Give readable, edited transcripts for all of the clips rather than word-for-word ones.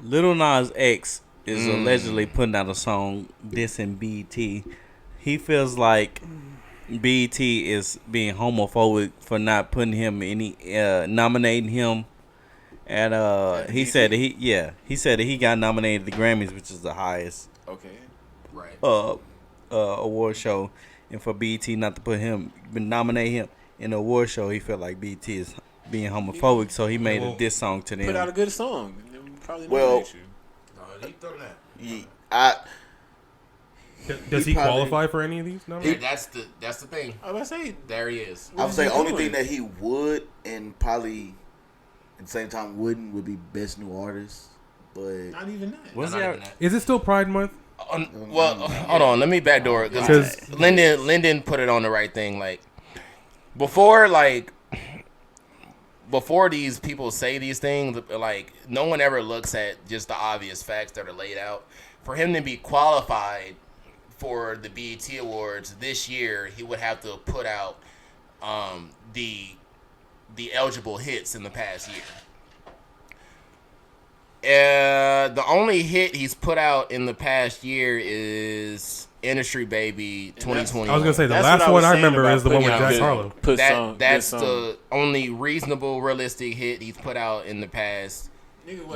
Lil Nas X is allegedly putting out a song dissing BET. He feels like BET is being homophobic for not putting him any nominating him. And he said that he said that he got nominated at the Grammys, which is the highest award show, and for BET not to nominate him in the award show, he felt like BET is being homophobic, so he made a diss song to them. Put out a good song. Probably nominate you. No, he throw that. Does he qualify for any of these? No, that's the thing. I was gonna say there he is. I would say only thing that he would and probably at the same time wouldn't would be best new artist, but not even that. What's that? Is it still Pride Month? Well, hold on. Let me backdoor it because Lyndon put it on the right thing. Like before these people say these things, like no one ever looks at just the obvious facts that are laid out. For him to be qualified for the BET Awards this year, he would have to put out the eligible hits in the past year. The only hit he's put out in the past year is Industry Baby 2020. I was gonna say the last one I remember is the one with Jack Harlow. That's the only reasonable, realistic hit he's put out in the past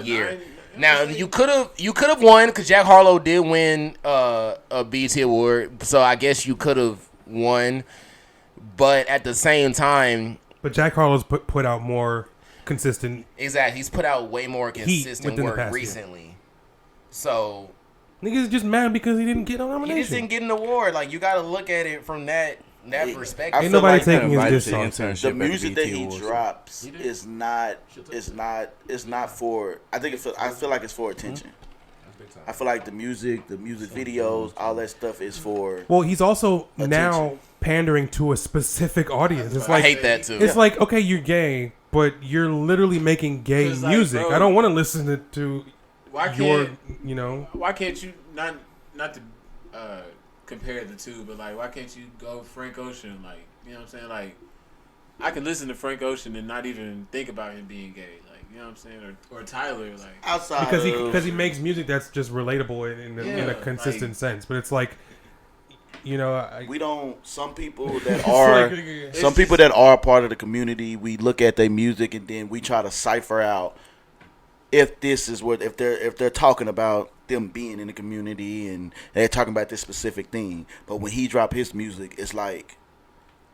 year. Now you could have won because Jack Harlow did win a BET award, so I guess you could have won. But at the same time, Jack Harlow's put out more consistent. Exactly, he's put out way more consistent work recently. Year. So niggas just mad because he didn't get a nomination. He just didn't get an award. Like you got to look at it from that perspective. Ain't nobody taking his diss song. The music that he drops is not for. I feel like it's for attention. I feel like the music videos, all that stuff is for. Well, he's also attention. Now pandering to a specific audience. It's like I hate that too. It's like, okay, you're gay, but you're literally making gay music. Bro, I don't want to listen to why can't you not to compare the two, but like why can't you go Frank Ocean? Like, you know what I'm saying? Like I can listen to Frank Ocean and not even think about him being gay. Like, you know what I'm saying? Or Tyler, like outside because he makes music that's just relatable in a consistent sense. But it's like, you know, some people that are part of the community, we look at their music and then we try to cipher out if they're talking about them being in the community and they're talking about this specific thing. But when he dropped his music, it's like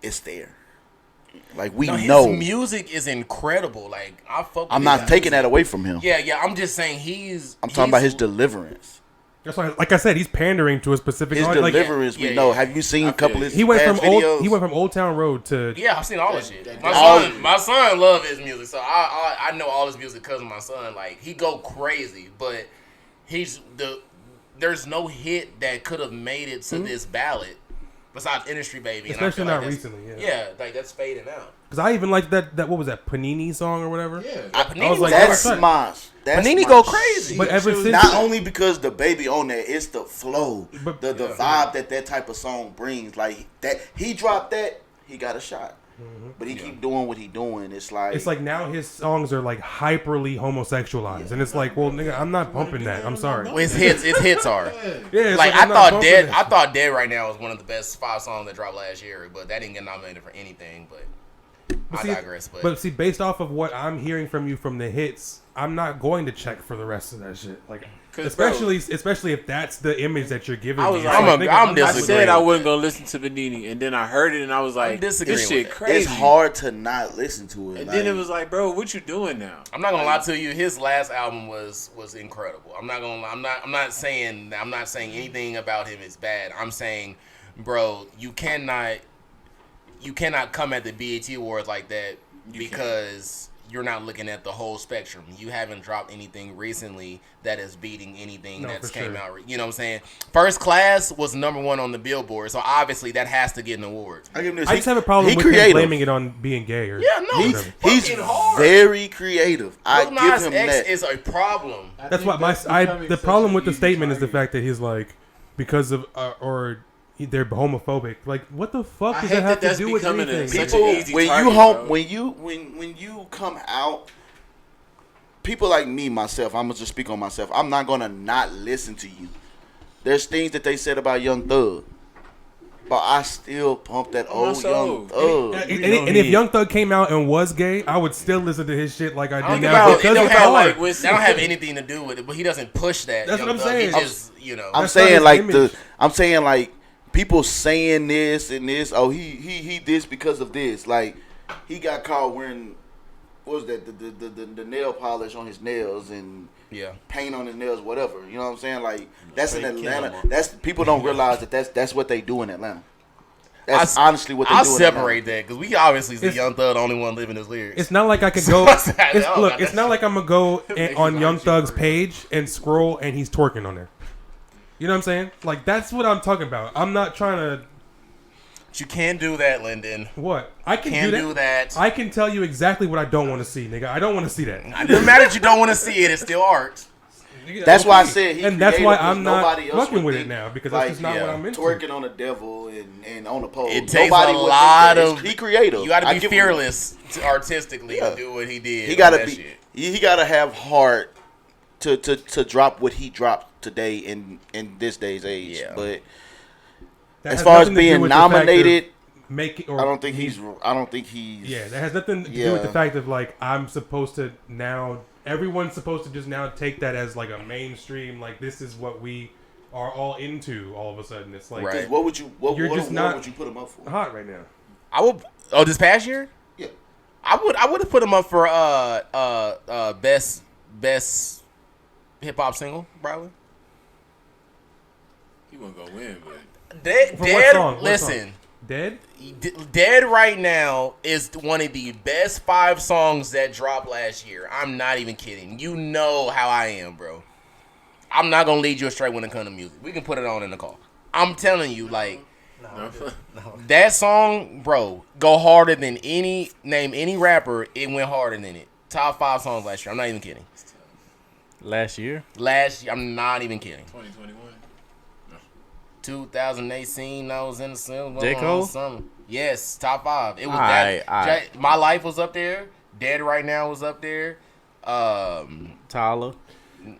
it's there. Like his music is incredible. Like I'm not taking that away from him. Yeah. I'm just saying I'm talking about his deliverance. That's why, like I said, he's pandering to a specific his audience. Deliverance, we know. Have you seen a couple of his he went videos? He went from Old Town Road to I've seen all his shit. My son loves his music, so I know all his music because of my son. Like he go crazy, but there's no hit that could have made it to this ballot besides Industry Baby, especially not recently. Yeah, like that's fading out. Because I even like that what was that Panini song or whatever? Yeah, Panini was like, Panini go crazy. But ever since not only because the baby on there, it's the flow, the vibe that type of song brings. Like that, he dropped that, he got a shot. Mm-hmm. But he keep doing what he doing. It's like now his songs are like hyperly homosexualized, and it's like, well, nigga, I'm not bumping that. I'm sorry. Well, his hits are. Yeah, like I thought Dead Right Now was one of the best 5 songs that dropped last year, but that didn't get nominated for anything. But I digress. But see, based off of what I'm hearing from you from the hits, I'm not going to check for the rest of that shit. Like, especially if that's the image that you're giving me. I said I wasn't gonna listen to Panini, and then I heard it, and I was like, "This shit crazy." It's hard to not listen to it. And then it was like, "Bro, what you doing now?" I'm not gonna lie to you. His last album was incredible. I'm not saying anything about him is bad. I'm saying, bro, you cannot come at the BET Awards like that because you're not looking at the whole spectrum. You haven't dropped anything recently that is beating anything that's came out. You know what I'm saying? First Class was #1 on the Billboard, so obviously that has to get an award. I just have a problem with him blaming it on being gay. He's very creative. Lil Nas X is a problem. That's why the problem with the statement is the fact that he's like, because of they're homophobic. Like, what the fuck does that have to do with anything? People, when you come out, people like me, myself, I'm gonna just speak on myself. I'm not gonna not listen to you. There's things that they said about Young Thug, but I still pump that old Young Thug. And if Young Thug came out and was gay, I would still listen to his shit like I do now. Because it's hard. That don't have anything to do with it, but he doesn't push that. That's what I'm saying. I'm saying like people saying this and this. Oh, he this because of this. Like he got caught wearing. What was that? The nail polish on his nails and paint on his nails, whatever. You know what I'm saying? Like that's in Atlanta. That's people don't realize that's what they do in Atlanta. That's honestly what they do. I'll separate that because we obviously see Young Thug the only one living his lyrics. It's not like I could go. It's not like I'm gonna go on Young Thug's page and scroll and he's twerking on there. You know what I'm saying? Like that's what I'm talking about. I'm not trying to. But you can do that, Lyndon. What? I can do that. I can tell you exactly what I don't want to see, nigga. I don't want to see that. It doesn't matter that you don't want to see it. It's still art. That's why I said he. And that's why I'm not fucking with it now because that's just not what I'm into. Twerking on the devil and on the pole. It takes a lot of. He creative. You got to be fearless artistically to do what he did. He got to be. He got to have heart to drop what he dropped today in this day's age. Yeah. But. As far as being nominated, I don't think he's. Yeah, that has nothing to do with the fact of like I'm supposed to now. Everyone's supposed to just now take that as like a mainstream. Like this is what we are all into. All of a sudden, it's like right. What would you? What would you put him up for? Hot right now. I would. Oh, this past year? Yeah. I would have put him up for best hip hop single, probably. He wouldn't go win, but. Dead. Listen, Dead right now is one of the best 5 songs that dropped last year. I'm not even kidding. You know how I am, bro. I'm not gonna lead you astray when it comes to music. We can put it on in the car. I'm telling you, like that song, bro, go harder than any rapper. It went harder than it. Top 5 songs last year. I'm not even kidding. Last year, I'm not even kidding. 2021. 2018, I was in the summer. J. Cole? Yes, top 5. It was that. My Life was up there. Dead Right Now was up there. Tyler.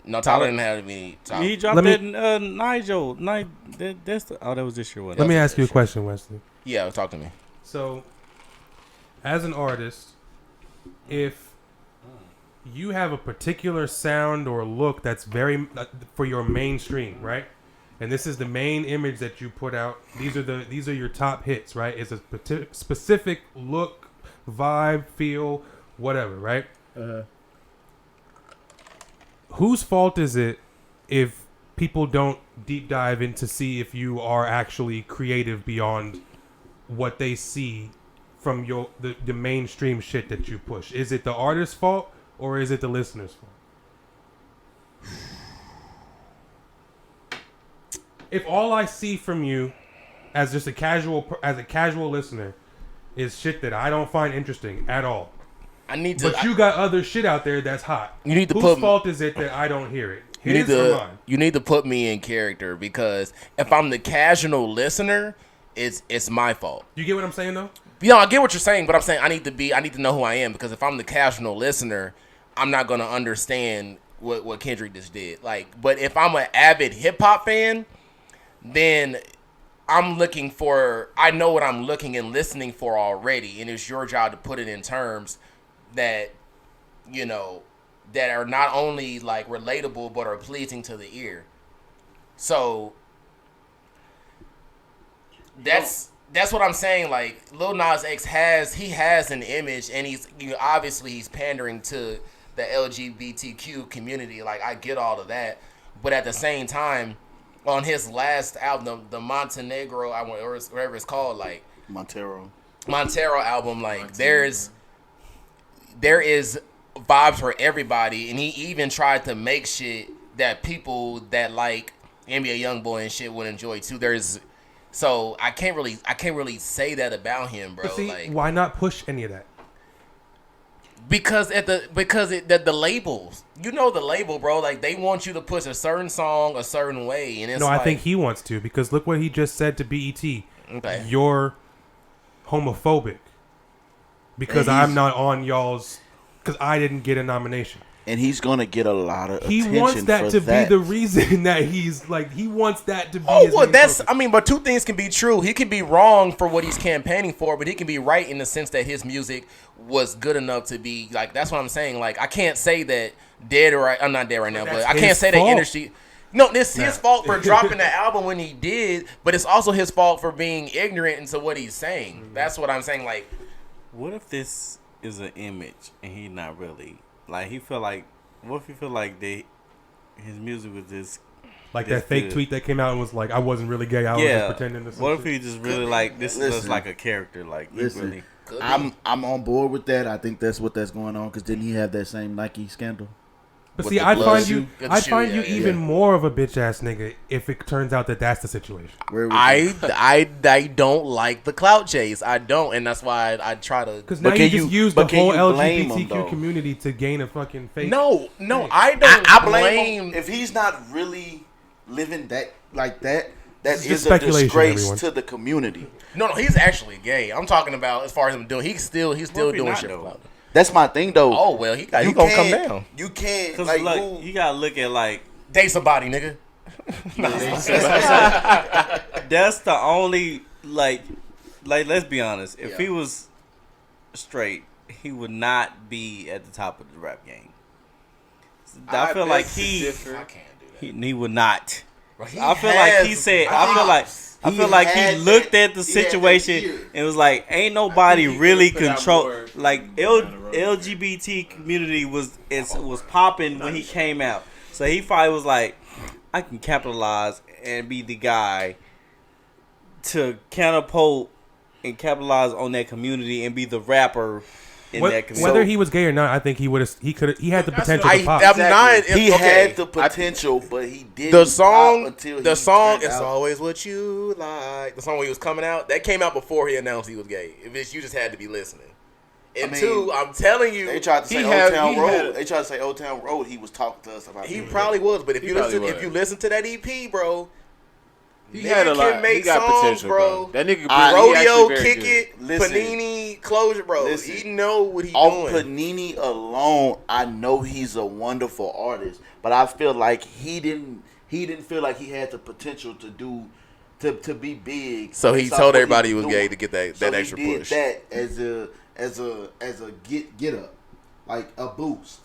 No, Tyler didn't have any. He dropped Nigel. That was this year. Let me ask you a question, Wesley. Yeah, talk to me. So, as an artist, if you have a particular sound or look that's very for your mainstream, right? And this is the main image that you put out. These are your top hits, right? It's a specific look, vibe, feel, whatever, right? Whose fault is it if people don't deep dive in to see if you are actually creative beyond what they see from the mainstream shit that you push? Is it the artist's fault or is it the listener's fault? If all I see from you as just a casual listener is shit that I don't find interesting at all. But you got other shit out there that's hot. Whose fault is it that I don't hear it? You need to put me in character because if I'm the casual listener, it's my fault. You get what I'm saying though? Yeah, I get what you're saying, but I'm saying I need to know who I am because if I'm the casual listener, I'm not gonna understand what Kendrick just did. Like, but if I'm an avid hip hop fan, then I know what I'm looking and listening for already, and it's your job to put it in terms that, you know, that are not only like relatable but are pleasing to the ear. So that's what I'm saying. Like Lil Nas X has an image, and obviously he's pandering to the LGBTQ community. Like I get all of that, but at the same time, on his last album, the Montenegro album, or whatever it's called, like Montero album, like there is vibes for everybody, and he even tried to make shit that people that like NBA YoungBoy and shit would enjoy too. So I can't really say that about him, bro. But see, like, why not push any of that? Because the labels, you know, the label, bro, like they want you to push a certain song a certain way, and it's I think he wants to, because look what he just said to BET. Okay, you're homophobic because I'm not on y'all's, because I didn't get a nomination. And he's gonna get a lot of attention. He wants that for to that. be the reason that he's like. He wants that to be. Oh his well, main that's. focus. I mean, but two things can be true. He can be wrong for what he's campaigning for, but he can be right in the sense that his music was good enough to be like. That's what I'm saying. Like, I can't say that dead or I'm not dead right now, but I can't say that industry. No, this is his fault for dropping the album when he did, but it's also his fault for being ignorant into what he's saying. That's what I'm saying. Like, what if this is an image and he not really like? He feel like. What if you feel like his music was just like that fake good. tweet that came out and was like, "I wasn't really gay. I was just pretending to." What if he just really like this is just like a character? Like, listen, really, I'm on board with that. I think that's what that's going on. Because didn't he have that same Nike scandal? But see, I'd find you even more of a bitch ass nigga if it turns out that that's the situation. I don't like the clout chase. I don't, and that's why I try to. Because now you just use the whole LGBTQ community to gain a fucking fake. No, I don't. I blame him if he's not really living that like that. That is a disgrace to the community. No, he's actually gay. I'm talking about as far as him doing. He's still doing shit. That's my thing, though. Oh well, he gonna come down. You can't like you gotta look at like date somebody, nigga. That's the only like let's be honest. If he was straight, he would not be at the top of the rap game. I feel like he would not. I feel like he said. I feel like he looked at the situation and was like, "Ain't nobody really control." Like LGBT community was popping when he came out, so he probably was like, "I can capitalize and be the guy to catapult and capitalize on that community and be the rapper." That community. Whether he was gay or not, I think he would have. He had the potential to pop. He had the potential, but he didn't. The song until "It's Always What You Like." The song when he was coming out, that came out before he announced he was gay. You just had to be listening. And two, I'm telling you, they tried to say Old Town Road. They tried to say Old Town Road. He was talking to us about. He probably was, but if you listen to that EP, bro. He had a lot. He got songs, potential, bro. That nigga Rodeo, Kick It, Panini, Closure, bro. He know what he doing. Off Panini alone, I know he's a wonderful artist, but I feel like he didn't feel like he had the potential to be big. So he told everybody he was gay to get that extra push. He did that as a get up, like a boost.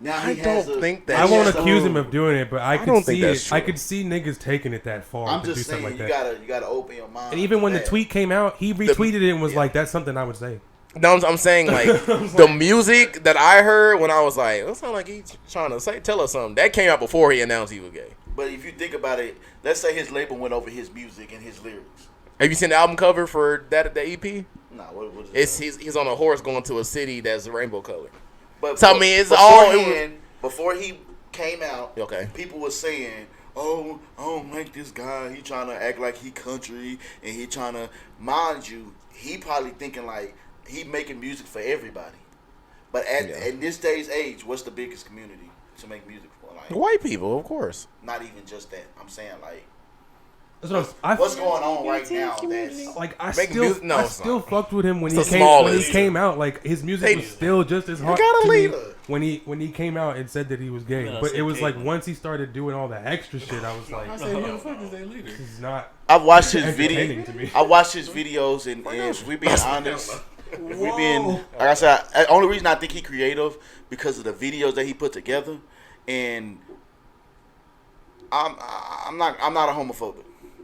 Now I don't think that. I won't accuse him of doing it, but I could see it. True. I could see niggas taking it that far. I'm to just do saying, something like you gotta open your mind. And even when the tweet came out, he retweeted it and was like, "That's something I would say." No, I'm saying like the music that I heard when I was like, "It sounds like he's trying to tell us something." That came out before he announced he was gay. But if you think about it, let's say his label went over his music and his lyrics. Have you seen the album cover for the EP? Nah, what is it? He's on a horse going to a city that's rainbow colored. But so I mean, it's all. Before he came out, okay, people were saying, "Oh, I don't like this guy. He trying to act like he country, and he trying to." Mind you, he probably thinking like he making music for everybody. But at this day's age, what's the biggest community to make music for? Like white people, of course. Not even just that. I'm saying like. What's going on right now? That's like I still fucked with him when he came out. Like his music was still just as hard to me when he came out and said that he was gay. But it was like once he started doing all the extra shit, I was like, this is not. I watched his video. I watched his videos, and if we being honest, like I said, the only reason I think he creative because of the videos that he put together, and I'm not a homophobic.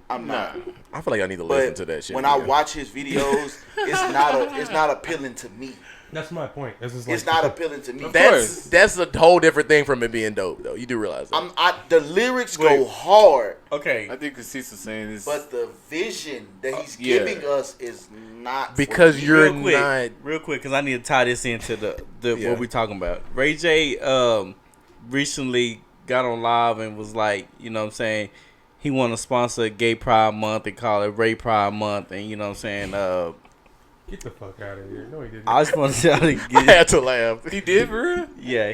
I'm not. I feel like I need to listen to that shit. When I watch his videos, it's not appealing to me. That's my point. It's not appealing to me. That's a whole different thing from it being dope, though. You do realize that. The lyrics go hard. Okay. I think Cassis is saying this. But the vision that he's giving us is not. Because you're real quick, because I need to tie this into the what we're talking about. Ray J recently got on live and was like, you know what I'm saying, he want to sponsor Gay Pride Month and call it Ray Pride Month, and you know what I'm saying. Get the fuck out of here! No, he didn't. I just want to try to get. I had to laugh. He did, for real? Yeah,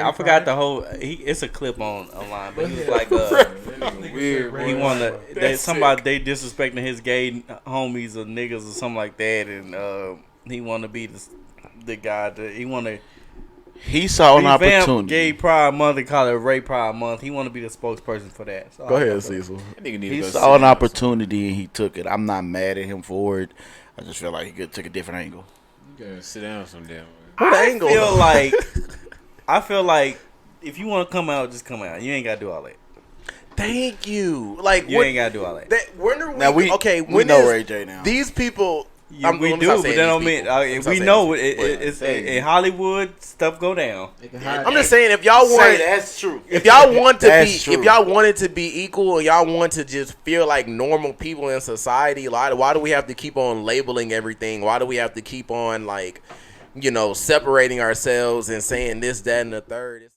I forgot the whole. It's a clip online, but he was like, weird. He wanna they disrespecting his gay homies or niggas or something like that, and he wanna be the guy that he wanna. He saw an opportunity. Gay Pride Month and call it Rape Pride Month. He want to be the spokesperson for that. So go ahead, Cecil. He saw an opportunity and he took it. I'm not mad at him for it. I just feel like he could take a different angle. You gotta sit down some damn way. I feel like if you want to come out, just come out. You ain't gotta do all that. Thank you. Like you ain't gotta do all that. When are we? Now we know Ray J now. These people. We do, but that don't mean we know it's in Hollywood stuff go down. I'm just saying if y'all want, that's true. If y'all want to be, if y'all wanted to be equal, and y'all want to just feel like normal people in society, why do we have to keep on labeling everything? Why do we have to keep on separating ourselves and saying this, that, and the third?